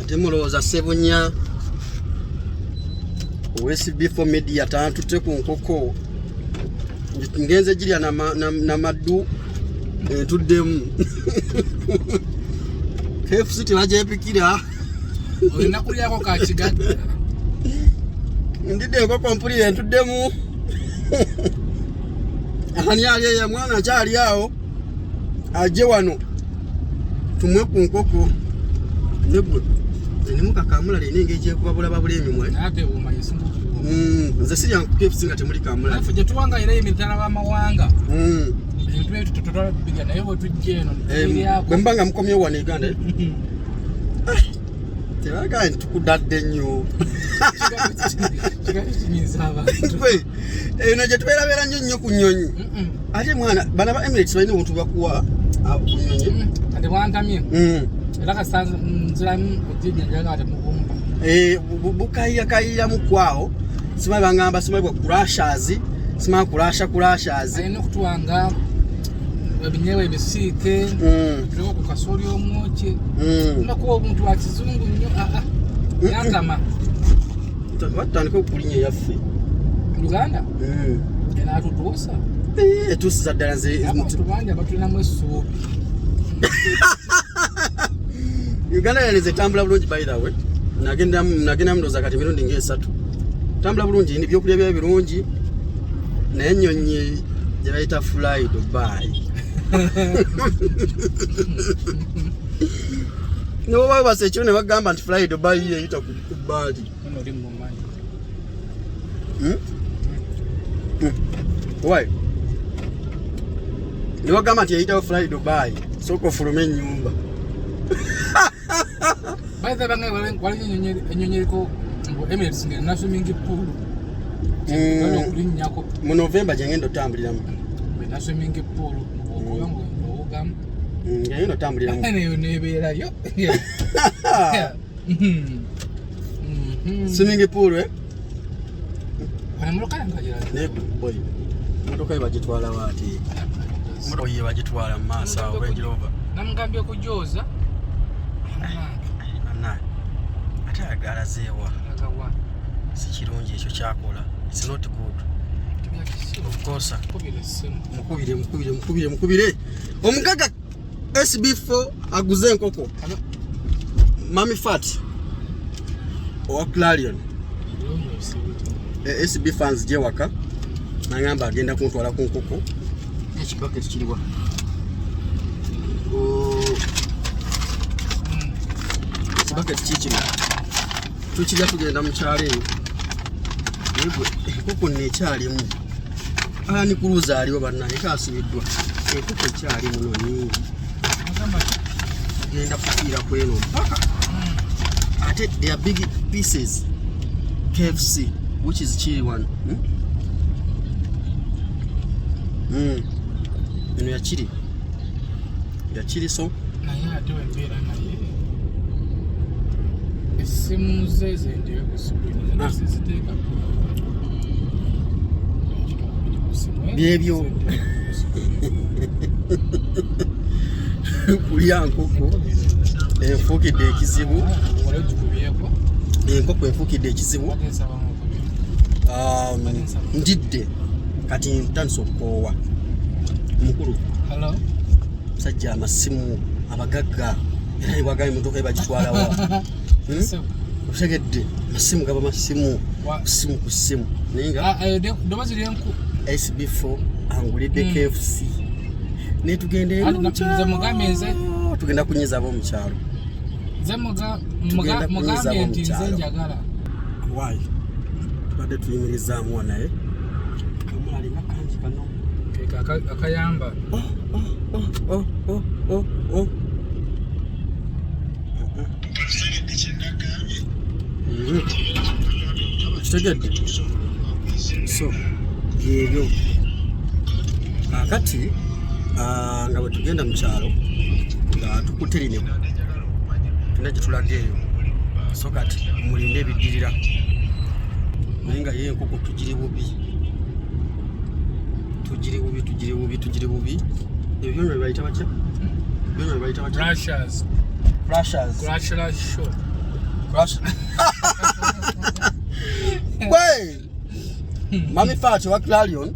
temuloza sebunya OSB4 media tantute ku nkoko ngenze jirya na maddu tuddemu KFC tebajepikira olina kulyako ka kigaga ndide enkoko mpulire ntuddemu ani ali ya mwana kyali awo aje wano tumwe ku nkoko nebwe nimuka kamula leninge je kubabula babule emimwe ate umayisinga nze sirya KFC nga temuli kamula afu je tuwanga ile emitala wa mawanga ebintu byetu tutotala biga naye bwe tujje eno bwe mbanga mukomye wano Uganda teraga ntukudadde nnyo eno gye tubeerabeera nnyo ku nnyonyi ate mwana bana ba Emirates balina obuntu bakuwa ku nnyonyi ate bwantamye era kasanze nziramu ojjinjanjaga ate mubumba bukayiyakayira mukwawo simayi bangamba simayi bwa kurashazi simayi kurashas alina okutuwanga ebinyeebwa ebisiike tuliko ku kasooli omwoki nakuwa obuntu bwa kizungu nnyo yantama batandika okulinya eyaffe Uganda enaatutuusa etuusiza ddala nzebantu bangi abatulinamu essuubi Uganda yaneze tambula bulungi by the way nagenda mndoza kati mirundi ng'esatu tambula bulungi ndi byokulya bya birungi naye ennyonyi gye bayita fly Dubai no baba basekyo ne bagamba nti fly Dubai yeyita ku bbali why ne bagamba nti yeyita fly Dubai soko fulume ennyumba baita banga enyonyi eriko Emirates ng'erina swimming pool okulinnyako mu November gye ngenda otambuliramu erina swimming pool okuba ng'owogamu ngenda otambuliramu neyo nebeerayo swimming pool wana nga girayo boy motoka ye bagitwala waati motoka ye bagitwala mu maaso awo Range Rover namugambye okujooza ate agalazeewa si kirungi ekyo kyakola it's not good of course mukubire omugaga SB4 aguze enkoko mami fat owa Clarion SB fans gye waka nangamba agenda kuntwala ku nkoko ekibucket kiriwa bucket kikino tukirya tugenda mu kyalo eyo enkoko nekyalimu ani kuluza aliwo bannaye kasibiddwa enkoko ekyali muno nyingi genda kufiira kweno mpaka ate they are big pieces KFC which is chili one eno ya chili so naye ate wembeera naye essimu zeze ndiwe kusubira ziteeka byebyo kulya nkoko enfuukidde ekizibu enkoko enfuukidde ekizibu ndidde kati ntandise okukoowa mukulu musajja amasimu abagagga era ibagaye motoka ibagitwalawa otegedde masimu gaba masimu ku simu ninga domazi lyenku SB4 angulidde KFC ne tugende tugenda kunyiza abo mu kyalo mugambye nti nze njagala why tubadde tuyimirizaamu naye kamulina kanji kano akayamba kitegedde so byebyo kakati nga bwe tugenda mu kyalo nga tukuterine tuna gye tulaga eyo so kati mulinde ebiddirira naye nga ye enkoko tugiri bubi ebyo byonywa bayita batya Russia's Crash. Wait. Mami Fati wa Clarion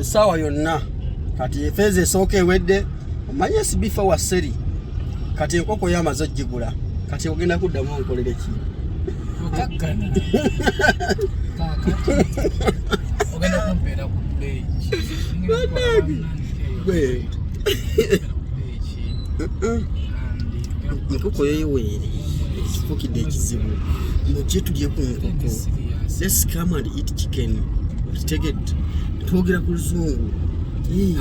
esawa yonna kati efeze soke wedde omanye si bifa wa seri kati enkoko yamaze jigula kati ogenda kuddamu onkolere ki Okakkana. Kakati. Ogenda kumpeera ku play. Wait. Enkoko yoyiweere ekifukidde ekizibu ngo gye tulye ku nkoko. Let's come and eat chicken. Okitegedde twogera ku luzungu.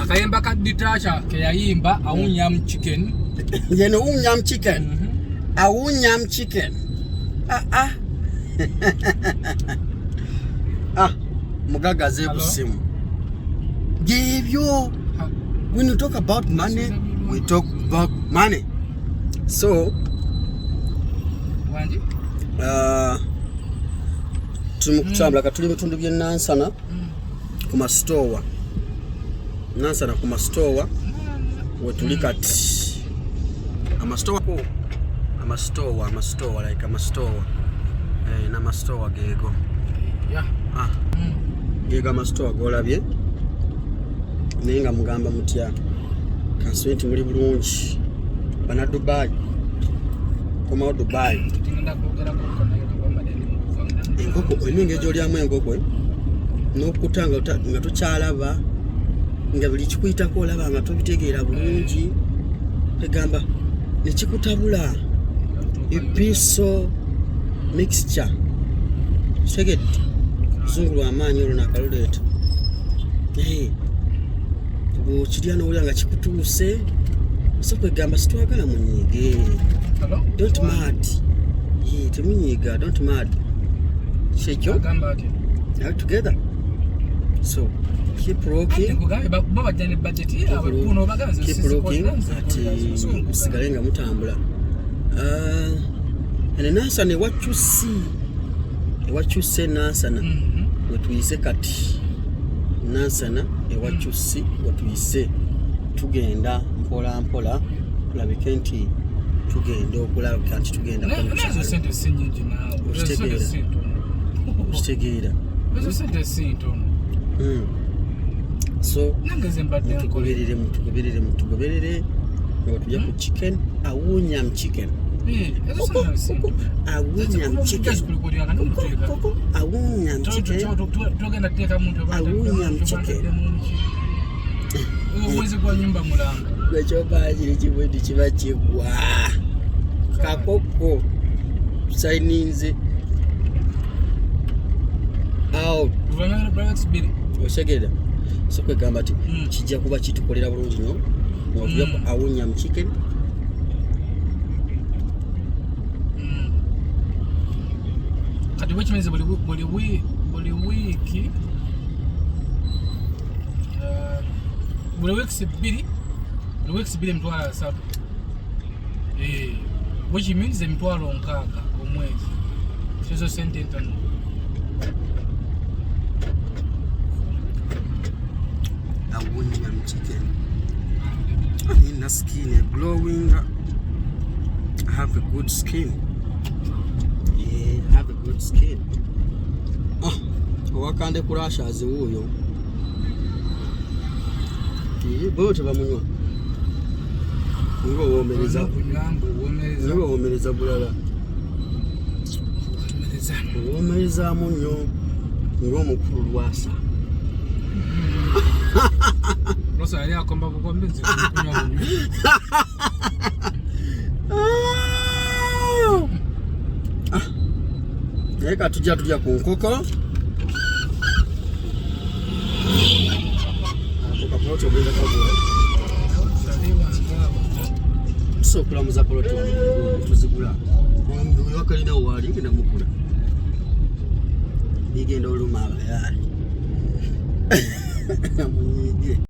Akayimba ka Ditasha ke yayimba awunyam chicken. Yeno unyam chicken. Awunyam chicken. Mugagaze kusimu. Gebyo. When you talk about money, we talk about money. So, Wanji? Tumukutambula katuli bitundu bye Nansana ku mastowa. Nansana ku mastowa wetuli kati. Amastowa like amastowa. Na mastowa gego. Yeah. Gego amastowa golabye. Nenga mugamba mutya. Kanswenti muri bulungi. Bana Dubai. Koma Dubai. Enkoko eninge jolyamu enkoko n'okutanga nga tokyalaba nga buli kikuyitako olaba nga tobitegeera bulungi egamba nekikutabula episo mixture segedde zungulu amaanyi olwo nakaluleeta bwokirya n'owulira nga kikutuuse so kwegamba sitwagala munyiige don't mad temunyiiga don't mad Shake you together. So keep rocking. Keep rocking. Sigalenga mutambula. And Nansana what you see, Nansana. What we say kati. Nansana what you see, what we say. Tugenda mpola kulabika nti tugenda okulabika nti tugenda Stegira. So mutugoberere ngo tujja ku chicken awunyam chicken. Awunyam chicken. Uwezi kwa nyumba mulanga. Gwechoba kiri kibwedu kiba kigwa. Kakoko signinze out osegera so kwegamba ati kijja kuba kitukolera bulungi nyo ng'otuya ku awunyam chicken kati bwekimeze buli wiiki buli weeks bbiri emitwalo 3 which means emitwalo 6 omwezi ezo sente ntono. Awunyam chicken. In the skin, glowing. Have a good skin. Yeah, have a good skin. Wakande kurasha aziwuyo. Bote bamunywa. Ngo womereza bulala. Womereza munyo. Ngo mukuru lwasa. Rosa ya komba bukombenzi kunywa munyo. Eka tujja ku nkoko. Poloto bwenda kabula. So kulamuza poloto tuzigula. Uyo akalina wali ngenda mukula. Nigenda oluma abayali.